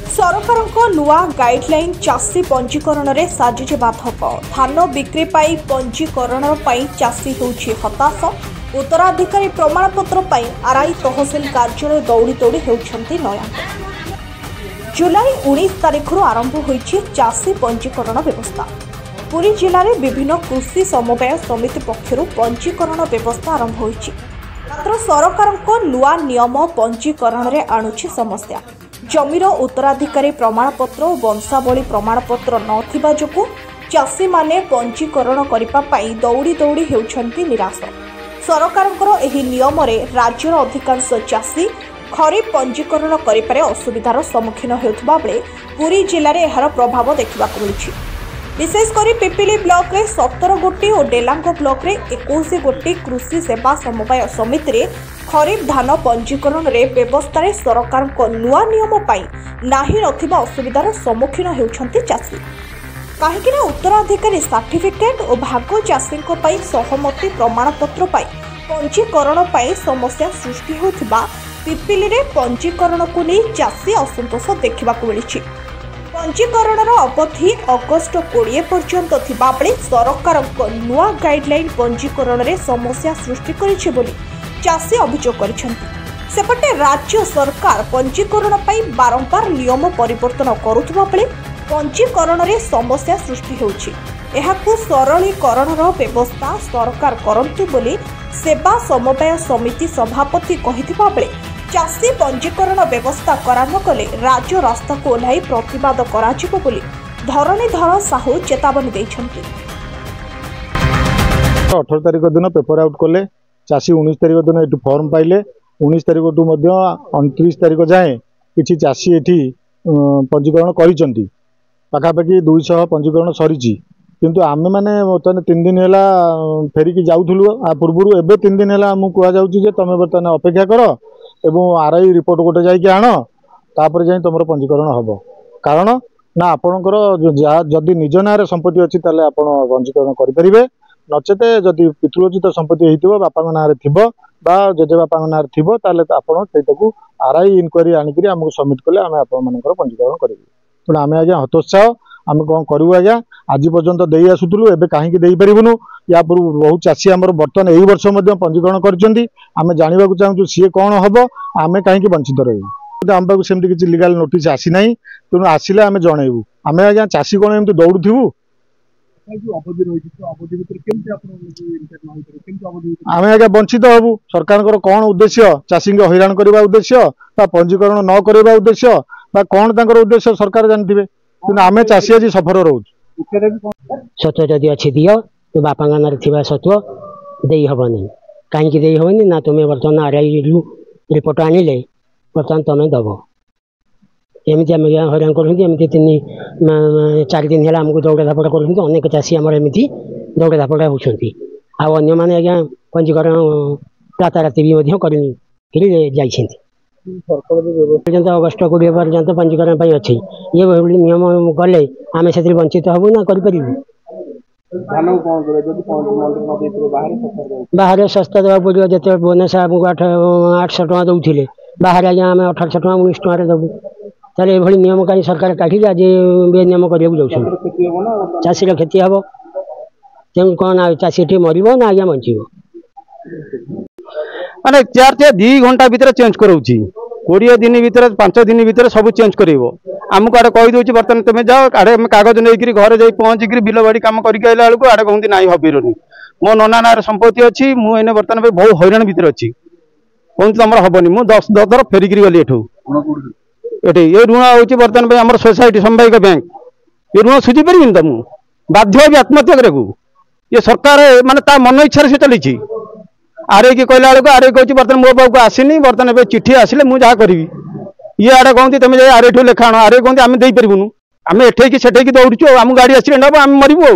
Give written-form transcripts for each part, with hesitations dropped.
सरकार नुआ गाइडलाइन चाषी पंजीकरण में साजिश बाधक धान बिक्री पाई पंजीकरण चाषी होउछि हताश उत्तराधिकारी प्रमाणपत्र आरआई तहसिल कार्यालय दौड़ी दौड़ी होउछंती नया जुलाई 19 तारिख आरंभ होइछि चाषी पंजीकरण व्यवस्था। पुरी जिले में विभिन्न कृषि समवाय समिति पक्षर पंजीकरण व्यवस्था आरंभ होइछि। मात्र सरकार नुआ नियम पंजीकरण में आणुछि समस्या। जमीर उत्तराधिकारी प्रमाणपत्र और वंशावली प्रमाणपत्र नथिबा जोगु चाषी माने पंजीकरण करिपा दौड़ी दौड़ी हेउछंती निराश। सरकारଙ୍କର ଏହି ନିୟମରେ ରାଜ୍ୟର ଅଧିକାଂଶ ଚାଷୀ ଖରିଫ ପଞ୍ଜୀକରଣ କରିପାରେ ଅସୁବିଧାର ସମ୍ମୁଖୀନ ହେଉଥିବା ବେଳେ ପୁରୀ ଜିଲ୍ଲାରେ ଏହାର ପ୍ରଭାବ ଦେଖିବାକୁ ମିଳିଛି। विशेष କରି ପିପିଲି ବ୍ଲକରେ 17 ଗୋଟି ଓ ଡେଲାଙ୍ଗ ବ୍ଲକରେ 21 ଗୋଟି କୃଷି ସେବା ସମବାୟ ସମିତିରେ खरीफ धान पंजीकरण रे व्यवस्था सरकार नुआ नियम नाही नथिबा असुविधार सम्मुखीन होउछंती चाषी। कहीं उत्तराधिकारी सर्टिफिकेट और भाग चाषी सहमति प्रमाणपत्र पंजीकरण समस्या सृष्टि होथिबा पिपिली रे पंजीकरण को नहीं चाषी असंतोष देखा मिली। पंजीकरण अवधि अगस्ट 20 पर्यंत थिबा बेले सरकार नुआ गाइडलाइन पंजीकरण रे समस्या सृष्टि करिछि बोली चाषी अभियोग करिसेंति। सेपटे राज्य सरकार पंजीकरण बारंबार नियम परिवर्तन करुवा बेले पंजीकरण रे समस्या सृष्टि होउछि। एहाकु सरलीकरण व्यवस्था सरकार करंतु बोली सेवा समवाय समिति सभापति कहिथिबा बेले चाषी पंजीकरण व्यवस्था करा न कले राज्य रास्ता को ओह्लाई प्रतिवाद कराजिबो बोली धरणीधर साहू चेतावनी दैछंति। 18 तारिख दिन पेपर आउट कले चाषी 19 तारिख दिन ये फॉर्म पाइले 19 तारिख टू 29 तारिख जाए किसी चाषी ये पंजीकरण करिसेंति पाखापाखि 200 पंजीकरण सरी किंतु आमे माने बर्तमान 3 दिन है फेरिकी जाऊलु आ पूर्व एवं 3 दिन है आमको कहुचे तुम बर्तमान अपेक्षा कर एवं आरआई रिपोर्ट गोटे जाकि आण तापर जाए तुम पंजीकरण हम कारण ना आपणकर जदि निज नाँ संपत्ति अच्छी ताले आपण पंजीकरण करें नचेते जदि पितृचित संपत्ति होती बापा ना जेजे बापा ना आपको आरआई इनक्वारी आणिक आमको सबमिट कले आम आपर पंजीकरण करेंगे तेणु आम आज्ञा हतोत्साह आम कौन करूँ आज्ञा आज पर्यंत दे आसुलु एवं कहीं देपारूँ या पूर्व बहुत चाषी आम बर्तमान यही वर्ष पंजीकरण करें जानवा चाहूँ सी कौन हम आम कहीं वंचित रही आम पाक सेमती किसी लीगल नोटिस आसी ना तेणु आसिले आम जनइबू आम आज्ञा चाषी कौन एमती दौड़ू आम आज्ञा वंचित हबू सरकार कौन उद्देश्य चाषी हैरान करने उद्देश्य पंजीकरण न करने उद्देश्य कौन तर उद्देश्य सरकार जानते कि आम चाषी आज सफर रोच सत्व जदि अच्छी दियो तो बापा ना थी सत्व दे हेनी कहीं दे हेनी ना तुम्हें बर्तमान आरआई रिपोर्ट आनिले बर्तमान तुम्हें दब एमती आम हैरान करमती 3-4 दिन है आमको दौड़ा धापड़ा कर अनेक चाषी आम एमती दौड़ा धापड़ा होती आने मैंने आज्ञा पंजीकरण राताराति भी कर पर्यंत अगस्ट 20 पर्यंत पंजीकरण अच्छी ये नियम गले आम से वंचित हबू ना कर बाहर सस्ता देवा पड़ो जो भुवनेश्वर आमको 800 टଙ୍କା दौले बाहर आज्ञा आम 1800 टଙ୍କା 19 टଙ୍କା देवु ताले ये नियम कहीं सरकार काटिले आज ये नियम करने जाऊँ चाषीर क्षति हम तेणु कौन चाषी टी मर ना आज्ञा बचब माने 2 घंटा भितर चेंज करोची 20 दिन भितर 5 दिन भितर सब चेंज करेबो आमको आड़े कही दूची बर्तमान तुम जाओ आड़े कागज नहीं घर जा पहुँचिक बिल बाड़ी कम करके आइला बेलू आड़े कहते ना हबीरनी मो नना ना संपत्ति अच्छी मुझे बर्तमान बहुत हैरान भितर अच्छी कहते तुम हेनी मुझे 10 थर फेरिक गली ये ऋण हूँ बर्तमान आम सोसाइटी सामुदायिक बैंक ये ऋण सुझी पारि तो मुझे बाध्य भी आत्महत्या करने ये सरकार माने मन इच्छा से चली आरआई की कहला बेलू आरआई कहूँ बर्तमान मो पाक आसनी बर्तमान चिठी आसिले मुझे जहाँ करी ये आड़े कहते तुम जाए आरआई ठू लेखा आण आरआई कहते आम दे पारूँ आम एठेकी सेठेकी दौड़ू आम गाड़ी एक्सीडेंट हम आम मरबू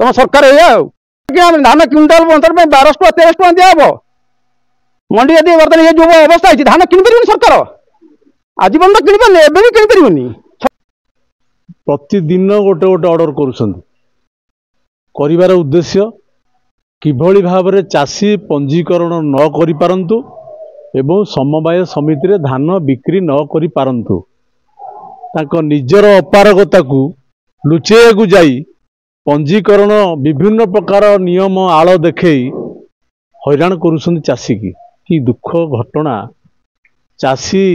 तुम सरकार या धान क्विंटाल 1200 टଙ୍କା 1300 टଙ୍କା दिहब मंडी यदि बर्तमान ये जो अवस्था है धान किपर सरकार आज पर्यटन किणपारे एवं भी किणपारे प्रतिदिन गोटे गोटे ऑर्डर कर उद्देश्य किभली भाव में चाषी पंजीकरण न करि पारंतु एवं समवाय समिति रे धान बिक्री न करि पारंतु ताको निजर अपारगता को लुचेया को जाई पंजीकरण विभिन्न प्रकार नियम आड़ देखे हैरान करुछन चाषी की दुख घटना। चाषी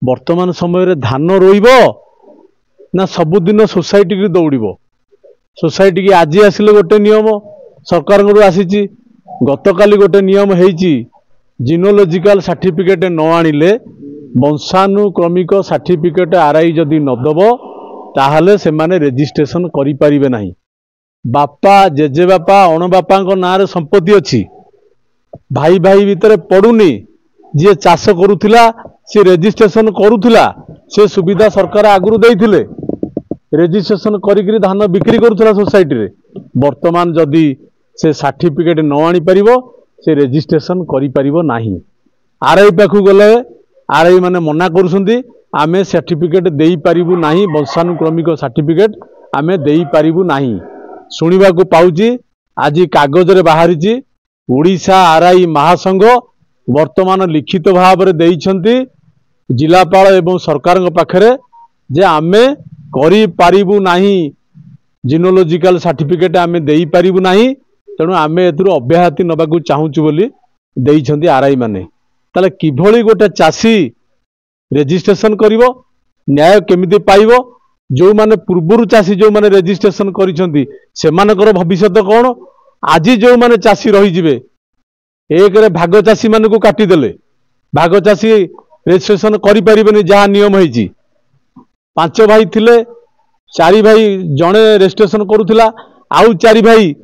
वर्तमान समय रे धान रोइबो ना सबुदिन सोसाइटी की दौड़िबो। सोसाइटी की आज आसिले गोटे नियम सरकार आसी गतकाली गोटे नियम हेची जिनोलॉजिकल सर्टिफिकेट न आनिले वंशानुक्रमिक सर्टिफिकेट आरआई जदि न दब ताहले से माने रेजिस्ट्रेशन करि परिबे नाही। बापा जेजे बापा अण बापा ना रे संपत्ति अच्छी भाई भाई भितर पड़ुनी जी चाष करुला सी रेजिस्ट्रेशन करुला से सुविधा सरकार आगुरी देइथिले रेजिस्ट्रेशन करी धान बिक्री करुला सोसाइटी रे। वर्तमान जदि से सर्टिफिकेट न आनी परिबो से रेजिस्ट्रेशन करि परिबो नाही। आरआई पाखु गले आरआई माने मना करुछंती आमे सर्टिफिकेट देई परिबु नाही वंशानुक्रमिक सर्टिफिकेट आमे देई परिबु नाही। सुनिबा को पाउची आज कागज रे बाहरिची ओडिशा आरआई महासंघ वर्तमान लिखित भाव में देइछंती जिलापाल एवं सरकार पाखरे जे आमे करि पारिबु नाही जिनोलॉजिकल सर्टिफिकेट आमे देई पारिबु नाही तेणु आमे एथुर अब्याहति नबाकू चाहूचु बोली देइछंती आरआई माने। ताले किभली गोटे चाषी रेजिस्ट्रेशन करिवो न्याय केमिति पाइबो जो माने पूर्वरु चाषी जो माने रेजिस्ट्रेशन करिछंती सेमानकर भविष्यत कोन। आज जो माने चाषी रही जिवे एक रे भाग चाषी मान को काटिदेले भाग चाषी रेजिस्ट्रेशन करि परिबेनी जहाँ नियम हेची। 5 भाई थिले 4 भाई जणे रेजिस्ट्रेशन करुथिला आउ 4 भाई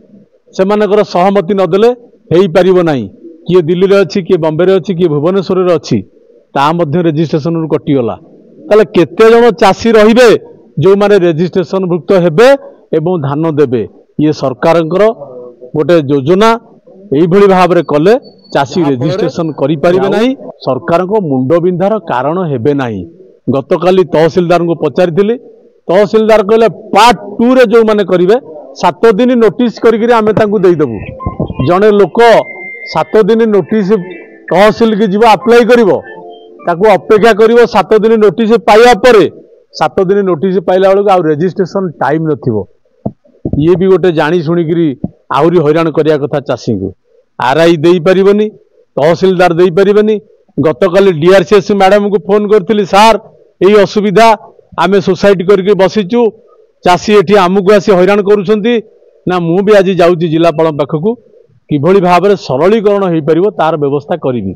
सेमानकर सहमति नदेले हेई परिबो नाही। किए दिल्ली रे अछि किए बॉम्बे रे अछि किए भुवनेश्वर रे अछि ता मध्य रेजिस्ट्रेशन रु कटिगला। ताले केते जण चाषी रहिबे जो माने रेजिस्ट्रेशन भुक्त हेबे एवं धान देबे। ये सरकारଙ୍କର गोटे योजना यही भाव में कले चाषी रेजिस्ट्रेशन करि परिबे नाही। सरकार को मुंड बिंधार कारण हेबे नाही। गतकाली तहसीलदार को पचारि तहसीलदार कहले पार्ट 2 रे जो माने करिवे 7 दिन नोटिस करिकरी आमे तांकू देई देबु। जणे लोक 7 दिन नोटिस तहसील के जीव अप्लाई करिवो ताकू अपेक्षा करिवो 7 दिन नोटिस पाइया परे 7 दिन नोटिस पाइला बेलू आ रेजिस्ट्रेशन टाइम नथिवो। ये भी गोटे जानी शुणिकी आहरी हैरान करिया कथा चाषी को। आरआई देई परिबनी तहसीलदार देई परिबनी। गतकाली डीआरसीएस मैडम को फोन करथिली सार एई असुविधा आमे सोसाइटी करके बसिचु चाषी एठी आमको आसी हैरान करूछंती ना मु भी आज जाउची जिलापाल पाखकू किभली भाव में सरलीकरण हो पारिबो तार व्यवस्था करिवि।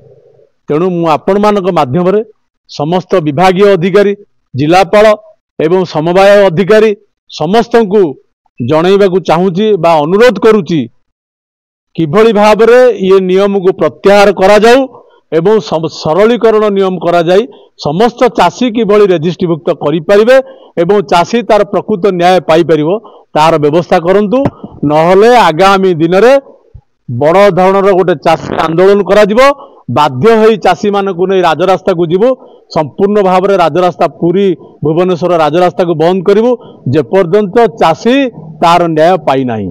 तेणु मु आपण मानक माध्यम रे समस्त विभागीय अधिकारी जिलापाल एवं समवाय अधिकारी समस्त को जनइबाकू चाहूची बा अनुरोध करुची किभली भाव में ये नियम को प्रत्याहार करा जाऊ एवं सरलीकरण नियम करा जाई समस्त चाषी किभली रेजिस्ट्रीभुक्त करि परिबे एवं चाषी तार प्रकृत न्याय पाई परिबो तार व्यवस्था करंतु। नहले आगामी दिन रे बड़ धरणर गोटे चाषी आंदोलन करा जिवो। बाध्य होई चाषी मानकू नै राजरास्ता को जीवो संपूर्ण भाव में राजरास्ता पुरी भुवनेश्वर राजरास्ता को बंद करिवो जे पर्यंत चाषी तार न्याय पाई नाही।